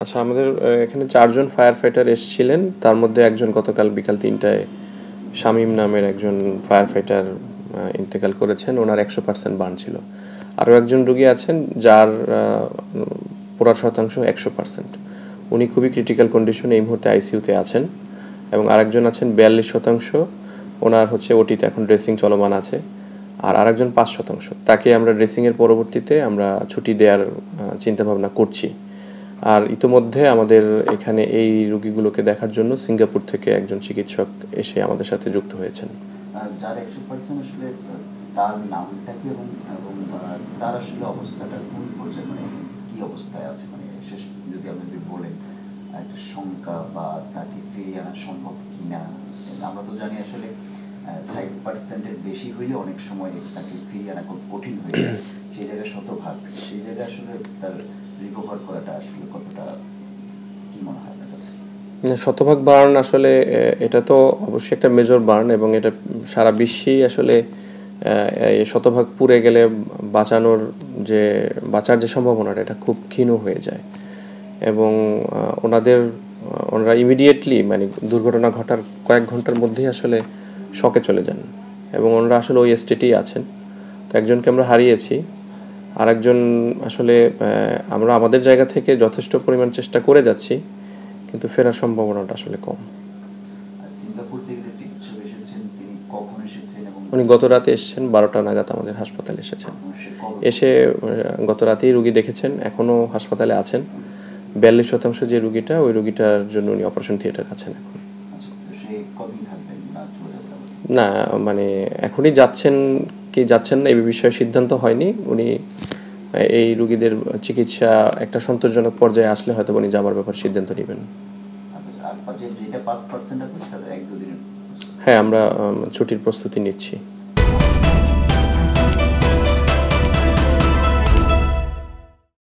আচ্ছা, আমাদের এখানে ৪ জন ফায়ার ফাইটার এসেছিলেন। তার মধ্যে একজন গতকাল বিকাল ৩টায় শামীম নামের একজন ফায়ার ফাইটার ইন্তেকাল করেছেন। ওনার ১০০% বার্ন ছিল। আরও একজন রোগী আছেন যার পোড়ার শতাংশ ১০০%। উনি খুবই ক্রিটিক্যাল কন্ডিশনে এই মুহূর্তে আইসিইউতে আছেন। এবং আরেকজন আছেন ৪২%। ওনার হচ্ছে ওটিতে এখন ড্রেসিং চলমান আছে। আর আরেকজন ৫%। তাকে আমরা ড্রেসিংয়ের পরবর্তীতে আমরা ছুটি দেওয়ার চিন্তাভাবনা করছি। আর ইতোমধ্যে আমাদের এখানে এই রোগীগুলোকে দেখার জন্য সিঙ্গাপুর থেকে একজন চিকিৎসক এসে আমাদের সাথে যুক্ত হয়েছেন। যার ১০০% আসলে তার নামটা কি এবং এবং তার আসলে অবস্থাটা কোন পর্যায়ে, মানে কি অবস্থায় আছে, মানে শেষ যদি আপনি বলেন একটা সংখ্যা বা তাকে ফিরিয়ে আনা সম্ভব কিনা। আমরা তো জানি আসলে ৬০%-এর বেশি হইলে অনেক সময় তাকে ফিরিয়ে আনা খুব কঠিন হয়ে যায়। সেই জায়গায় শতভাগ, সেই জায়গায় আসলে তার রিকভার করাটা আসলে কতটা, কি মনে হয় আপনার কাছে? শতভাগ বার্ন আসলে এটা তো অবশ্যই একটা মেজর বার্ন এবং এটা সারা বিশ্বেই আসলে শতভাগ পুড়ে গেলে বাঁচার যে সম্ভাবনাটা এটা খুব ক্ষীণ হয়ে যায়। এবং ওনারা ইমিডিয়েটলি মানে দুর্ঘটনা ঘটার কয়েক ঘন্টার মধ্যেই আসলে শকে চলে যান এবং ওনারা আসলে ওই স্টেটেই আছেন। তো একজনকে আমরা হারিয়েছি। আরেকজন আসলে আমরা আমাদের জায়গা থেকে যথেষ্ট পরিমাণ চেষ্টা করে যাচ্ছি, কিন্তু ফেরার সম্ভাবনাটা আসলে কম। সিঙ্গাপুর থেকে যে চিকিৎসক এসেছেন তিনি কখন এসেছেন? এবং উনি গত রাতে এসেছেন, ১২টা নাগাদ আমাদের হাসপাতালে এসেছেন। এসে গত রাতেই রুগী দেখেছেন, এখনও হাসপাতালে আছেন। ৪২% যে রুগীটা, ওই রুগীটার জন্য উনি অপারেশন থিয়েটার আছেন এখন। না, মানে এখনই যাচ্ছেন কি যাচ্ছেন না এই বিষয়ে সিদ্ধান্ত হয়নি। উনি এই রুগীদের চিকিৎসা একটা সন্তোষজনক পর্যায়ে আসলে হয়তো উনি যাবার ব্যাপারে সিদ্ধান্ত নেবেন। হ্যাঁ, আমরা ছুটির প্রস্তুতি নিচ্ছি।